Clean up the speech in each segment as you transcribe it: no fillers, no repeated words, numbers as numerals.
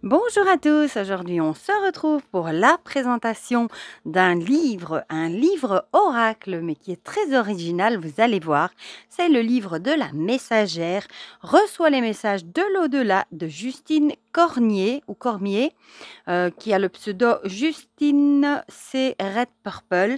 Bonjour à tous, aujourd'hui on se retrouve pour la présentation d'un livre, un livre oracle, mais qui est très original, vous allez voir. C'est le livre de la messagère, reçoit les messages de l'au-delà de Justine Cornier ou Cormier, qui a le pseudo Justine C. Red Purple,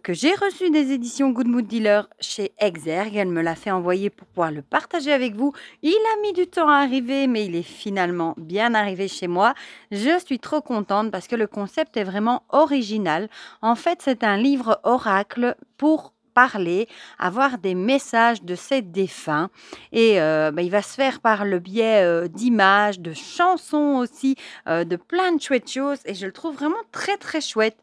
que j'ai reçu des éditions Good Mood Dealer chez Exergue. Elle me l'a fait envoyer pour pouvoir le partager avec vous. Il a mis du temps à arriver, mais il est finalement bien arrivé chez moi. Je suis trop contente parce que le concept est vraiment original. En fait, c'est un livre oracle pour parler, avoir des messages de ses défunts et il va se faire par le biais d'images, de chansons aussi, de plein de chouettes choses et je le trouve vraiment très très chouette.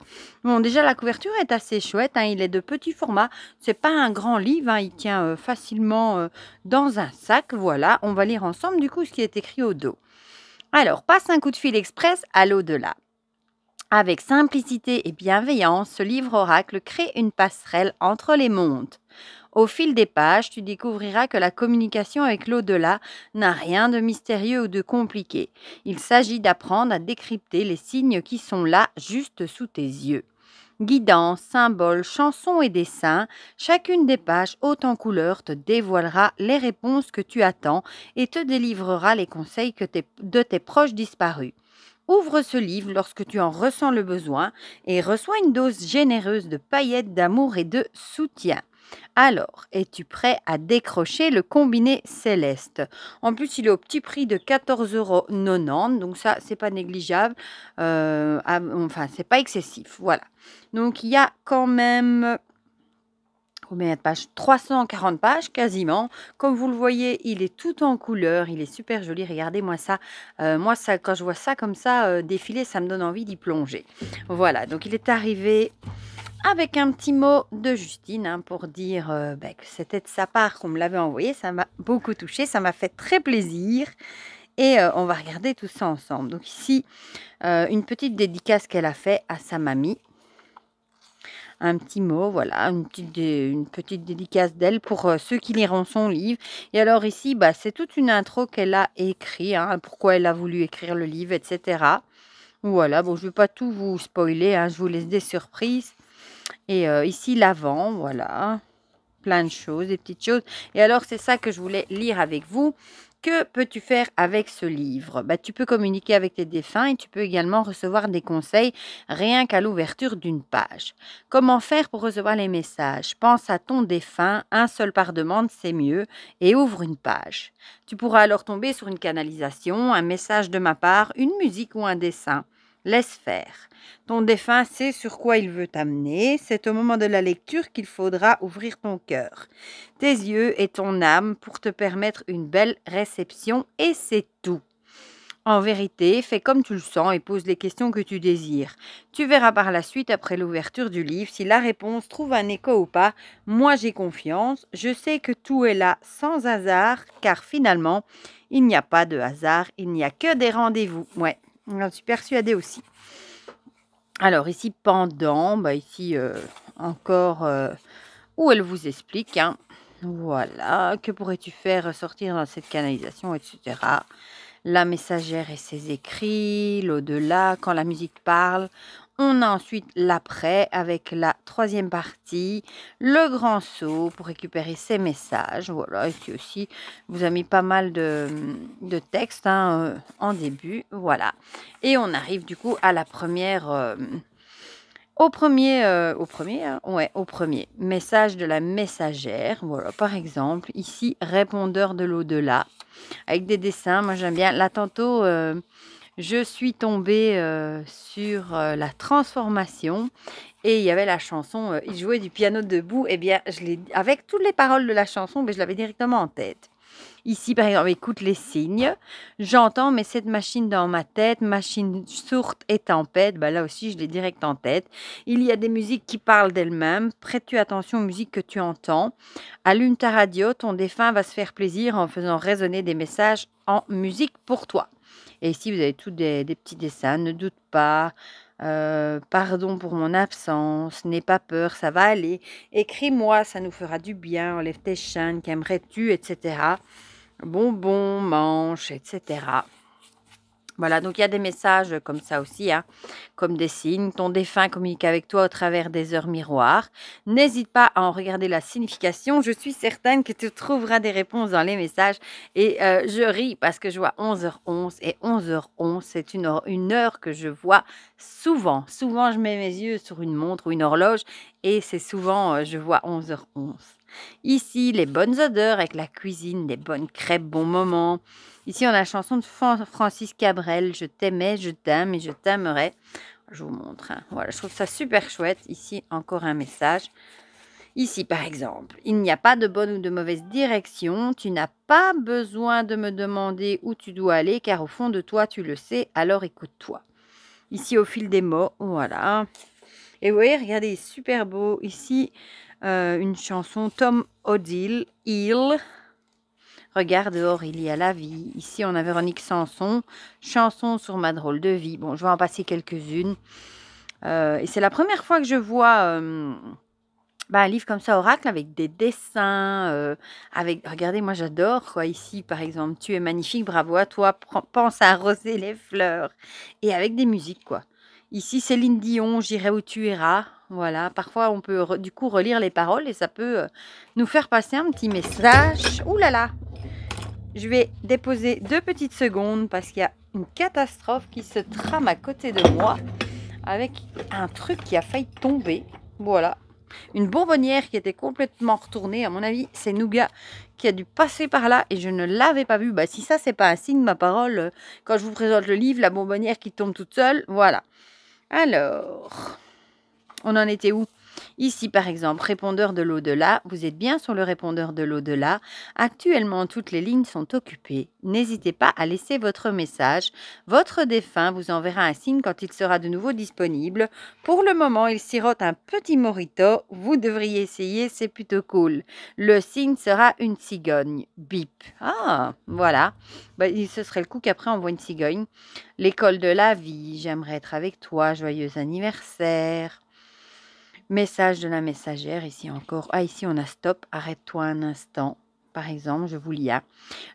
Bon, déjà la couverture est assez chouette, hein, il est de petit format, c'est pas un grand livre, hein, il tient facilement dans un sac, voilà. On va lire ensemble du coup ce qui est écrit au dos. Alors, passe un coup de fil express à l'au-delà. Avec simplicité et bienveillance, ce livre oracle crée une passerelle entre les mondes. Au fil des pages, tu découvriras que la communication avec l'au-delà n'a rien de mystérieux ou de compliqué. Il s'agit d'apprendre à décrypter les signes qui sont là, juste sous tes yeux. Guidance, symboles, chansons et dessins, chacune des pages haute en couleurs te dévoilera les réponses que tu attends et te délivrera les conseils de tes proches disparus. Ouvre ce livre lorsque tu en ressens le besoin et reçois une dose généreuse de paillettes d'amour et de soutien. Alors, es-tu prêt à décrocher le combiné céleste? En plus, il est au petit prix de 14,90 €, donc ça, c'est pas négligeable. Enfin, c'est pas excessif, voilà. Donc, il y a quand même combien de pages? 340 pages quasiment. Comme vous le voyez, il est tout en couleur, il est super joli. Regardez-moi ça. Moi, ça, quand je vois ça comme ça défiler, ça me donne envie d'y plonger. Voilà, donc il est arrivé avec un petit mot de Justine pour dire que c'était de sa part qu'on me l'avait envoyé. Ça m'a beaucoup touchée, ça m'a fait très plaisir. Et on va regarder tout ça ensemble. Donc ici, une petite dédicace qu'elle a fait à sa mamie. Un petit mot, voilà, une petite dédicace d'elle pour ceux qui liront son livre. Et alors ici, c'est toute une intro qu'elle a écrit, hein, pourquoi elle a voulu écrire le livre, etc. Voilà, bon, je ne vais pas tout vous spoiler, hein, je vous laisse des surprises. Et ici, l'avant, voilà, plein de choses, des petites choses. Et alors, c'est ça que je voulais lire avec vous. Que peux-tu faire avec ce livre? Tu peux communiquer avec tes défunts et tu peux également recevoir des conseils rien qu'à l'ouverture d'une page. Comment faire pour recevoir les messages? Pense à ton défunt, un seul par demande, c'est mieux, et ouvre une page. Tu pourras alors tomber sur une canalisation, un message de ma part, une musique ou un dessin. Laisse faire. Ton défunt sait sur quoi il veut t'amener. C'est au moment de la lecture qu'il faudra ouvrir ton cœur, tes yeux et ton âme pour te permettre une belle réception et c'est tout. En vérité, fais comme tu le sens et pose les questions que tu désires. Tu verras par la suite, après l'ouverture du livre, si la réponse trouve un écho ou pas. Moi, j'ai confiance. Je sais que tout est là sans hasard, car finalement, il n'y a pas de hasard, il n'y a que des rendez-vous. Ouais, j'en suis persuadée aussi. Alors ici, pendant, ici encore où elle vous explique, hein. Voilà, que pourrais-tu faire ressortir dans cette canalisation, etc. La messagère et ses écrits, l'au-delà, quand la musique parle. On a ensuite l'après avec la troisième partie, le grand saut pour récupérer ses messages. Voilà, ici aussi, vous avez mis pas mal de textes en début. Voilà. Et on arrive du coup à la première... au premier message de la messagère. Voilà, par exemple, ici, répondeur de l'au-delà, avec des dessins. Moi, j'aime bien. Là, tantôt, je suis tombée sur la transformation et il y avait la chanson. Il jouait du piano debout. Eh bien, avec toutes les paroles de la chanson, je l'avais directement en tête. Ici, par exemple, écoute les signes. J'entends, mais cette machine dans ma tête, machine sourde et tempête, là aussi, je l'ai direct en tête. Il y a des musiques qui parlent d'elles-mêmes. Prête-tu attention aux musiques que tu entends? Allume ta radio, ton défunt va se faire plaisir en faisant résonner des messages en musique pour toi. Et ici, vous avez tous des petits dessins. Ne doute pas. Pardon pour mon absence, n'aie pas peur, ça va aller. Écris-moi, ça nous fera du bien. Enlève tes chaînes, qu'aimerais-tu, etc. Bonbons, manches, etc. Voilà, donc il y a des messages comme ça aussi, hein, comme des signes. Ton défunt communique avec toi au travers des heures miroirs. N'hésite pas à en regarder la signification. Je suis certaine que tu trouveras des réponses dans les messages. Et je ris parce que je vois 11h11 et 11h11, c'est une heure que je vois souvent. Souvent, je mets mes yeux sur une montre ou une horloge et c'est souvent, je vois 11h11. Ici, les bonnes odeurs avec la cuisine, des bonnes crêpes, bon moment. Ici, on a la chanson de Francis Cabrel, Je t'aimais, je t'aime et je t'aimerai. Je vous montre, hein. Voilà, je trouve ça super chouette. Ici, encore un message. Ici, par exemple, il n'y a pas de bonne ou de mauvaise direction. Tu n'as pas besoin de me demander où tu dois aller, car au fond de toi, tu le sais, alors écoute-toi. Ici, au fil des mots, voilà. Et vous voyez, regardez, super beau. Ici, une chanson, Tom Odile, Il. Regarde dehors, il y a la vie. Ici, on a Véronique Sanson, chanson sur ma drôle de vie. Bon, je vais en passer quelques-unes. Et c'est la première fois que je vois un livre comme ça, Oracle, avec des dessins. Regardez, moi j'adore, quoi. Ici, par exemple, tu es magnifique, bravo à toi, pense à arroser les fleurs. Et avec des musiques, quoi. Ici, Céline Dion, J'irai où tu iras. Voilà, parfois on peut du coup relire les paroles et ça peut nous faire passer un petit message. Ouh là là, je vais déposer 2 petites secondes parce qu'il y a une catastrophe qui se trame à côté de moi avec un truc qui a failli tomber. Voilà. Une bonbonnière qui était complètement retournée. À mon avis, c'est Nougat qui a dû passer par là et je ne l'avais pas vu. Si ça, c'est pas un signe, ma parole, quand je vous présente le livre, la bonbonnière qui tombe toute seule. Voilà. Alors, on en était où? Ici, par exemple, répondeur de l'au-delà. Vous êtes bien sur le répondeur de l'au-delà. Actuellement, toutes les lignes sont occupées. N'hésitez pas à laisser votre message. Votre défunt vous enverra un signe quand il sera de nouveau disponible. Pour le moment, il sirote un petit mojito. Vous devriez essayer, c'est plutôt cool. Le signe sera une cigogne. Bip. Ah, voilà. Ce serait le coup qu'après on voit une cigogne. L'école de la vie. J'aimerais être avec toi. Joyeux anniversaire. Message de la messagère, ici encore. Ah, ici on a stop, arrête-toi un instant. Par exemple, je vous lis.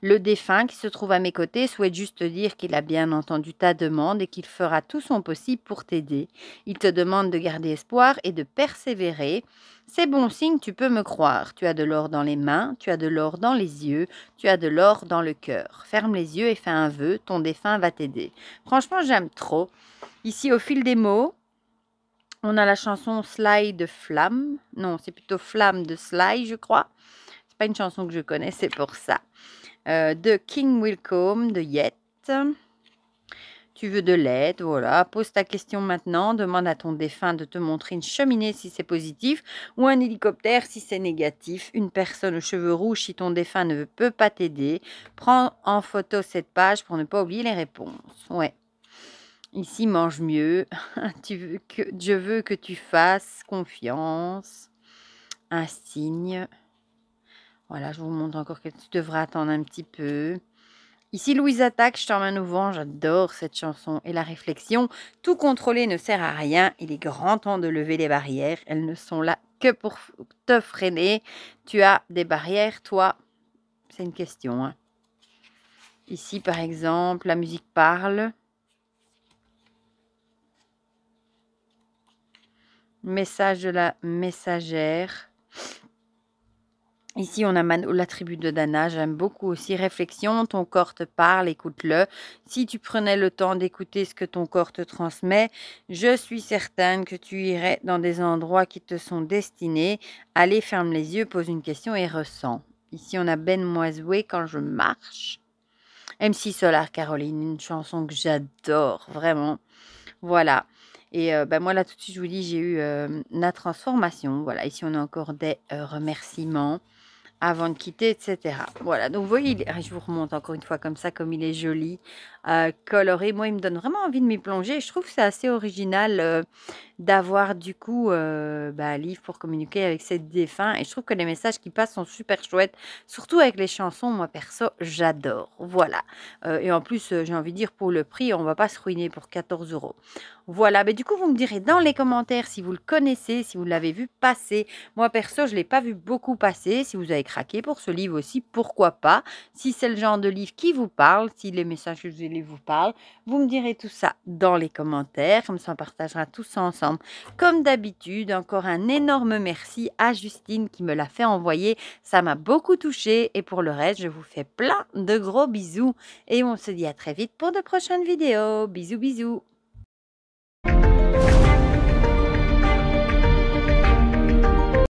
Le défunt qui se trouve à mes côtés souhaite juste te dire qu'il a bien entendu ta demande et qu'il fera tout son possible pour t'aider. Il te demande de garder espoir et de persévérer. C'est bon signe, tu peux me croire. Tu as de l'or dans les mains, tu as de l'or dans les yeux, tu as de l'or dans le cœur. Ferme les yeux et fais un vœu, ton défunt va t'aider. Franchement, j'aime trop. Ici, au fil des mots, on a la chanson Sly de Flamme. Non, c'est plutôt Flamme de Sly, je crois. C'est pas une chanson que je connais, c'est pour ça. De King Wilcombe, de Yet. Tu veux de l'aide, voilà. Pose ta question maintenant. Demande à ton défunt de te montrer une cheminée si c'est positif ou un hélicoptère si c'est négatif. Une personne aux cheveux rouges si ton défunt ne peut pas t'aider. Prends en photo cette page pour ne pas oublier les réponses. Ouais. Ici, mange mieux. Je veux que tu fasses confiance. Un signe. Voilà, je vous montre encore que tu devras attendre un petit peu. Ici, Louise attaque, je t'emmène au vent. J'adore cette chanson. Et la réflexion, tout contrôler ne sert à rien. Il est grand temps de lever les barrières. Elles ne sont là que pour te freiner. Tu as des barrières, toi? C'est une question, hein. Ici, par exemple, la musique parle. Message de la messagère. Ici, on a la tribu de Dana. J'aime beaucoup aussi. Réflexion, ton corps te parle, écoute-le. Si tu prenais le temps d'écouter ce que ton corps te transmet, je suis certaine que tu irais dans des endroits qui te sont destinés. Allez, ferme les yeux, pose une question et ressens. Ici, on a Ben Moisoué, Quand je marche. MC Solar Caroline, une chanson que j'adore, vraiment. Voilà. Et moi, là, tout de suite, je vous dis, j'ai eu la transformation. Voilà, ici, on a encore des remerciements avant de quitter, etc. Voilà, donc vous voyez, je vous remonte encore une fois comme ça, comme il est joli, coloré. Moi, il me donne vraiment envie de m'y plonger. Je trouve que c'est assez original d'avoir du coup un livre pour communiquer avec ses défunts. Et je trouve que les messages qui passent sont super chouettes, surtout avec les chansons. Moi, perso, j'adore. Voilà. Et en plus, j'ai envie de dire, pour le prix, on va pas se ruiner pour 14 euros. Voilà, mais du coup, vous me direz dans les commentaires si vous le connaissez, si vous l'avez vu passer. Moi, perso, je ne l'ai pas vu beaucoup passer. Si vous avez craqué pour ce livre aussi, pourquoi pas. Si c'est le genre de livre qui vous parle, si les messages que je vous ai livre vous parle. Vous me direz tout ça dans les commentaires, comme ça on partagera tout ça ensemble. Comme d'habitude, encore un énorme merci à Justine qui me l'a fait envoyer. Ça m'a beaucoup touchée et pour le reste, je vous fais plein de gros bisous et on se dit à très vite pour de prochaines vidéos. Bisous bisous.